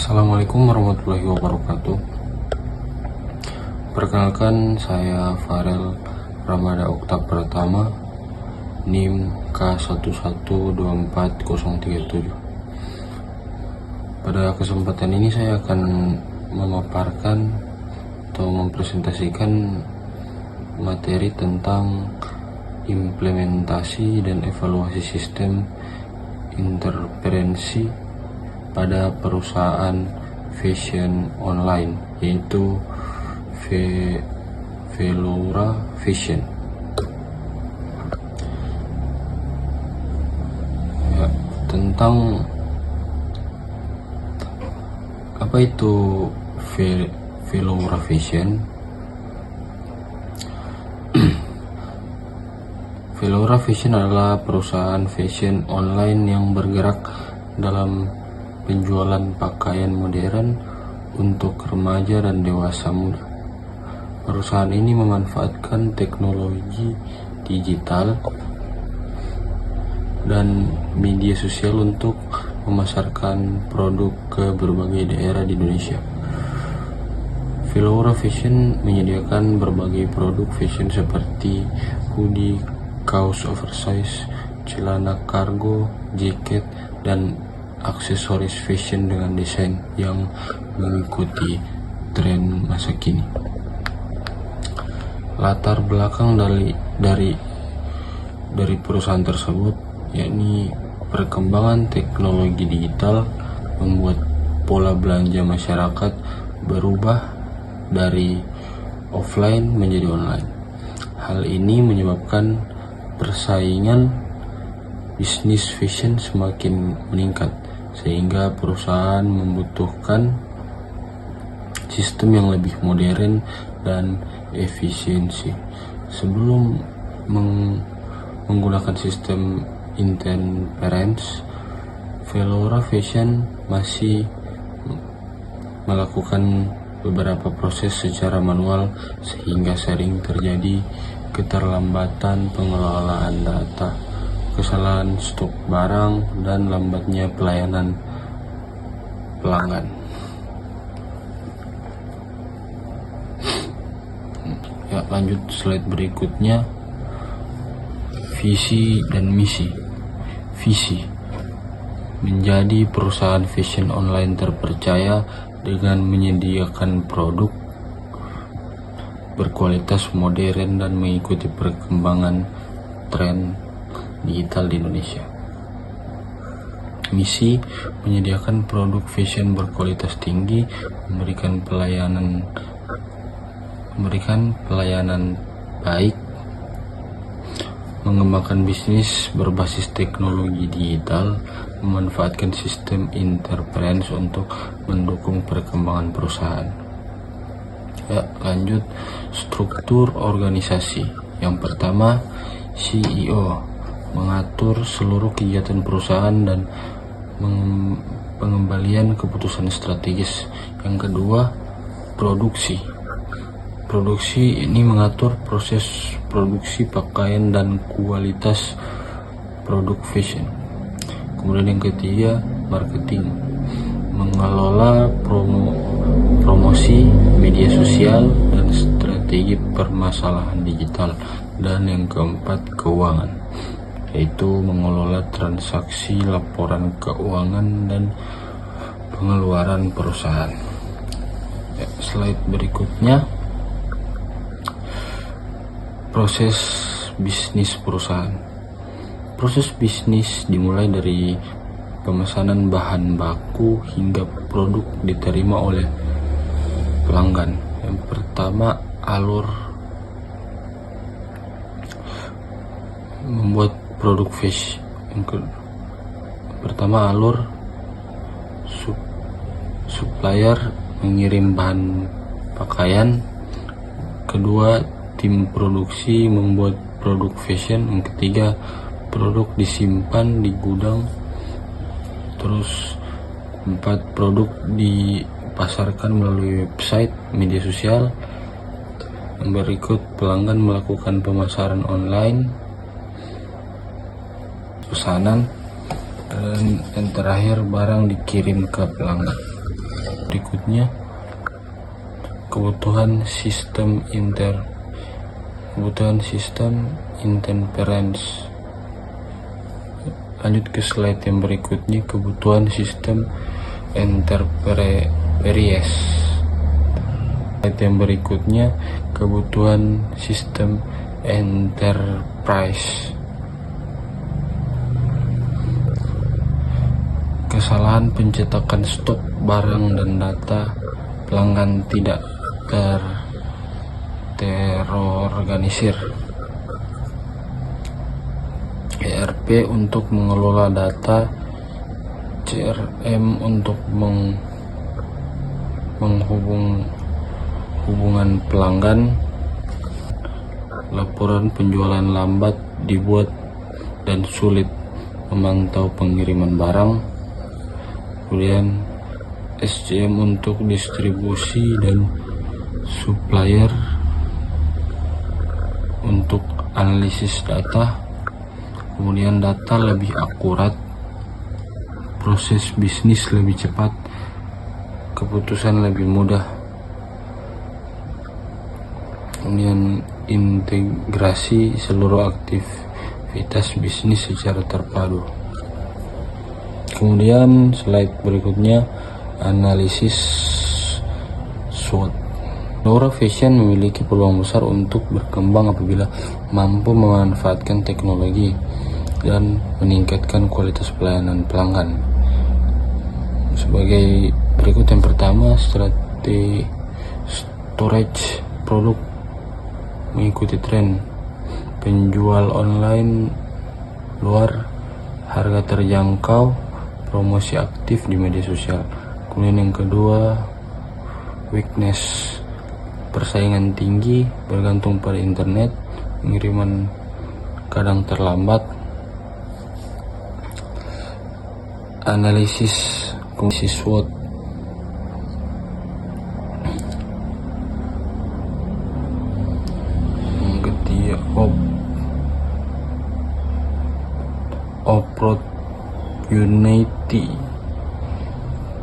Assalamualaikum warahmatullahi wabarakatuh. Perkenalkan, saya Farel Ramada Okta Pratama, NIM K1124037. Pada kesempatan ini saya akan memaparkan atau mempresentasikan materi tentang implementasi dan evaluasi sistem interferensi pada perusahaan fashion online, yaitu Velora Fashion. Ya, tentang apa itu Velora Fashion? Velora Fashion adalah perusahaan fashion online yang bergerak dalam penjualan pakaian modern untuk remaja dan dewasa muda. Perusahaan ini memanfaatkan teknologi digital dan media sosial untuk memasarkan produk ke berbagai daerah di Indonesia. Velora Fashion menyediakan berbagai produk fashion seperti hoodie, kaos oversize, celana kargo, jaket, dan aksesoris fashion dengan desain yang mengikuti tren masa kini. Latar belakang dari perusahaan tersebut, yakni perkembangan teknologi digital membuat pola belanja masyarakat berubah dari offline menjadi online. Hal ini menyebabkan persaingan bisnis fashion semakin meningkat, sehingga perusahaan membutuhkan sistem yang lebih modern dan efisiensi. Sebelum menggunakan sistem interference, Velora Fashion masih melakukan beberapa proses secara manual, sehingga sering terjadi keterlambatan pengelolaan data, kesalahan stok barang, dan lambatnya pelayanan pelanggan. Ya, lanjut slide berikutnya. Visi dan misi. Visi: menjadi perusahaan fashion online terpercaya dengan menyediakan produk berkualitas modern dan mengikuti perkembangan tren digital di Indonesia. Misi: menyediakan produk fashion berkualitas tinggi, memberikan pelayanan baik, mengembangkan bisnis berbasis teknologi digital, memanfaatkan sistem interference untuk mendukung perkembangan perusahaan. Ya, lanjut struktur organisasi. Yang pertama, CEO mengatur seluruh kegiatan perusahaan dan pengembalian keputusan strategis. Yang kedua, produksi ini mengatur proses produksi pakaian dan kualitas produk fashion. Kemudian yang ketiga, marketing, mengelola promosi media sosial dan strategi permasalahan digital. Dan yang keempat, keuangan, yaitu mengelola transaksi, laporan keuangan, dan pengeluaran perusahaan. Ya, slide berikutnya, proses bisnis perusahaan. Proses bisnis dimulai dari pemesanan bahan baku hingga produk diterima oleh pelanggan. Yang pertama, alur membuat produk fashion. Pertama, alur supplier mengirim bahan pakaian. Kedua, tim produksi membuat produk fashion. Yang ketiga, produk disimpan di gudang. Terus 4, produk dipasarkan melalui website, media sosial. Yang berikut, pelanggan melakukan pemasaran online, pesanan, dan yang terakhir, barang dikirim ke pelanggan. Berikutnya, kebutuhan sistem interference. Lanjut ke slide yang berikutnya, kebutuhan sistem interference. Slide yang berikutnya, kebutuhan sistem enterprise. Kesalahan pencetakan stok barang dan data pelanggan tidak terorganisir. ERP untuk mengelola data, CRM untuk hubungan pelanggan, laporan penjualan lambat dibuat dan sulit memantau pengiriman barang. Kemudian SCM untuk distribusi dan supplier, untuk analisis data. Kemudian data lebih akurat, proses bisnis lebih cepat, keputusan lebih mudah. Kemudian integrasi seluruh aktivitas bisnis secara terpadu. Kemudian slide berikutnya, analisis SWOT. Laura Fashion memiliki peluang besar untuk berkembang apabila mampu memanfaatkan teknologi dan meningkatkan kualitas pelayanan pelanggan. Sebagai berikut, yang pertama, strategi storage produk mengikuti tren, penjual online luar, harga terjangkau, promosi aktif di media sosial. Kemudian yang kedua, weakness, persaingan tinggi, bergantung pada internet, pengiriman kadang terlambat. Analisis SWOT. Yang ketiga, opportunity,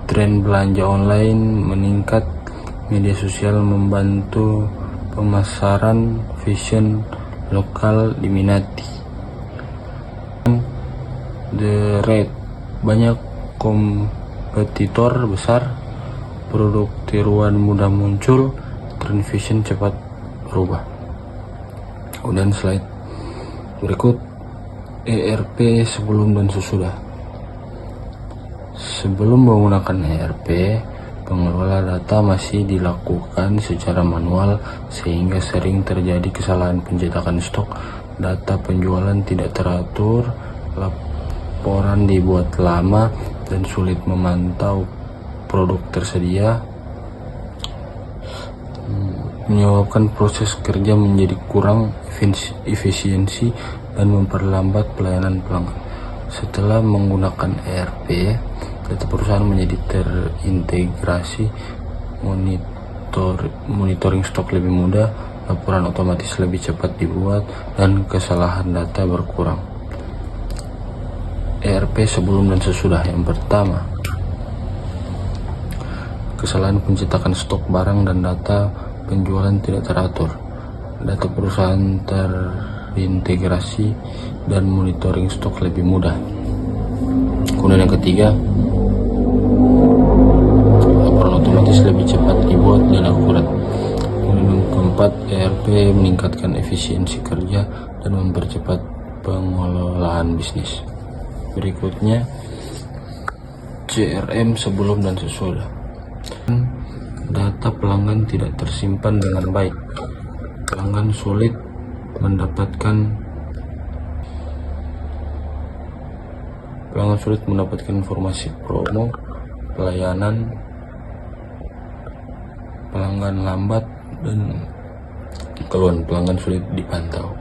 tren belanja online meningkat, media sosial membantu pemasaran fashion lokal diminati. The rate, banyak kompetitor besar, produk tiruan mudah muncul, tren fashion cepat berubah. Kemudian slide berikut, ERP sebelum dan sesudah. Sebelum menggunakan ERP, pengelola data masih dilakukan secara manual sehingga sering terjadi kesalahan pencetakan stok, data penjualan tidak teratur, laporan dibuat lama dan sulit memantau produk tersedia, menyebabkan proses kerja menjadi kurang efisiensi dan memperlambat pelayanan pelanggan. Setelah menggunakan ERP, data perusahaan menjadi terintegrasi, monitoring stok lebih mudah, laporan otomatis lebih cepat dibuat, dan kesalahan data berkurang. ERP sebelum dan sesudah. Yang pertama, kesalahan pencetakan stok barang dan data penjualan tidak teratur, data perusahaan terintegrasi, dan monitoring stok lebih mudah. Kemudian yang ketiga, laporan otomatis lebih cepat dibuat dan akurat. Kemudian yang keempat, ERP meningkatkan efisiensi kerja dan mempercepat pengelolaan bisnis. Berikutnya, CRM sebelum dan sesudah. Data pelanggan tidak tersimpan dengan baik. Pelanggan sulit mendapatkan informasi promo, pelayanan, pelanggan lambat, dan keluhan pelanggan sulit dipantau.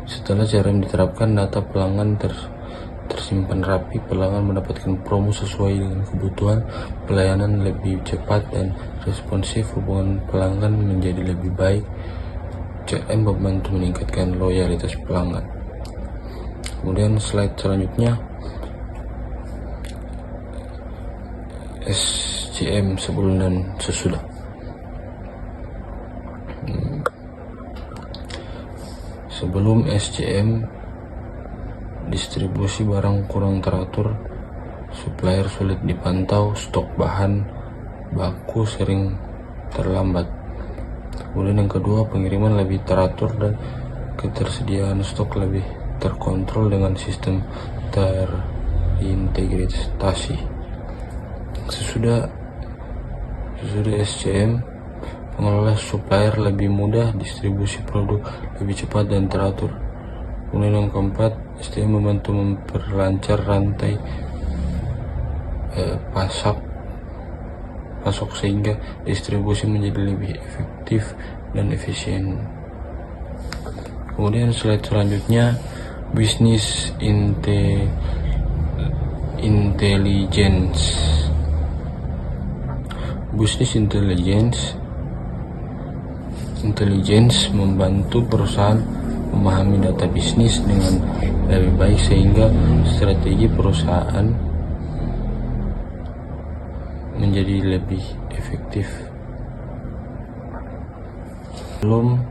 Setelah CRM diterapkan, data pelanggan tersimpan rapi, pelanggan mendapatkan promo sesuai dengan kebutuhan, pelayanan lebih cepat dan responsif, hubungan pelanggan menjadi lebih baik. CRM membantu meningkatkan loyalitas pelanggan. Kemudian slide selanjutnya, SCM sebelum dan sesudah. Sebelum SCM, distribusi barang kurang teratur, supplier sulit dipantau, stok bahan baku sering terlambat. Kemudian yang kedua, pengiriman lebih teratur dan ketersediaan stok lebih terkontrol dengan sistem terintegrasi. Sesudah SCM, pengelola supplier lebih mudah, distribusi produk lebih cepat dan teratur. Kemudian yang keempat, SCM membantu memperlancar rantai pasok sehingga distribusi menjadi lebih efektif dan efisien. Kemudian slide selanjutnya, business intelligence. Business intelligence membantu perusahaan memahami data bisnis dengan lebih baik sehingga strategi perusahaan menjadi lebih efektif. Belum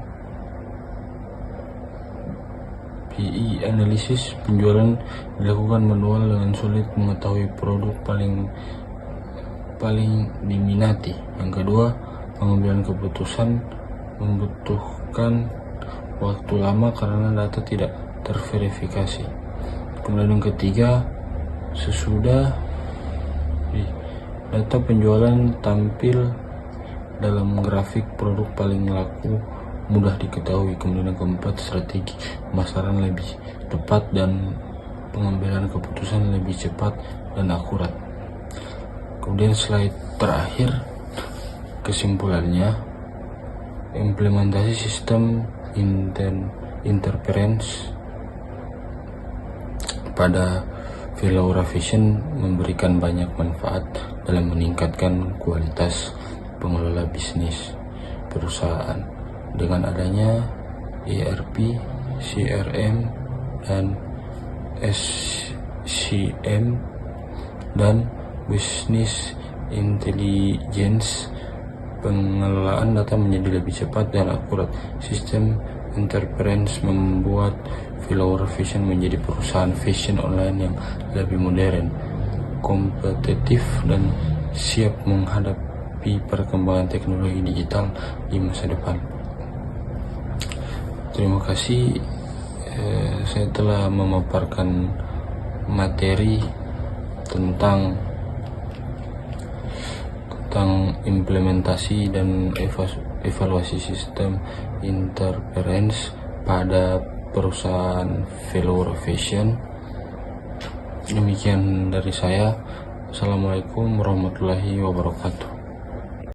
PE analisis, penjualan dilakukan manual dengan sulit mengetahui produk paling diminati. Yang kedua, pengambilan keputusan membutuhkan waktu lama karena data tidak terverifikasi. Kemudian yang ketiga, sesudah data penjualan tampil dalam grafik produk paling laku mudah diketahui. Kemudian yang keempat, strategi pemasaran lebih tepat dan pengambilan keputusan lebih cepat dan akurat. Kemudian slide terakhir, kesimpulannya, implementasi sistem interference pada Velora Vision memberikan banyak manfaat dalam meningkatkan kualitas pengelola bisnis perusahaan. Dengan adanya ERP, CRM, dan SCM dan business intelligence, pengelolaan data menjadi lebih cepat dan akurat. Sistem interference membuat Velora Vision menjadi perusahaan fashion online yang lebih modern, kompetitif, dan siap menghadapi perkembangan teknologi digital di masa depan. Terima kasih, saya telah memaparkan materi tentang implementasi dan evaluasi sistem interference pada perusahaan Velora Vision. Demikian dari saya. Assalamualaikum warahmatullahi wabarakatuh.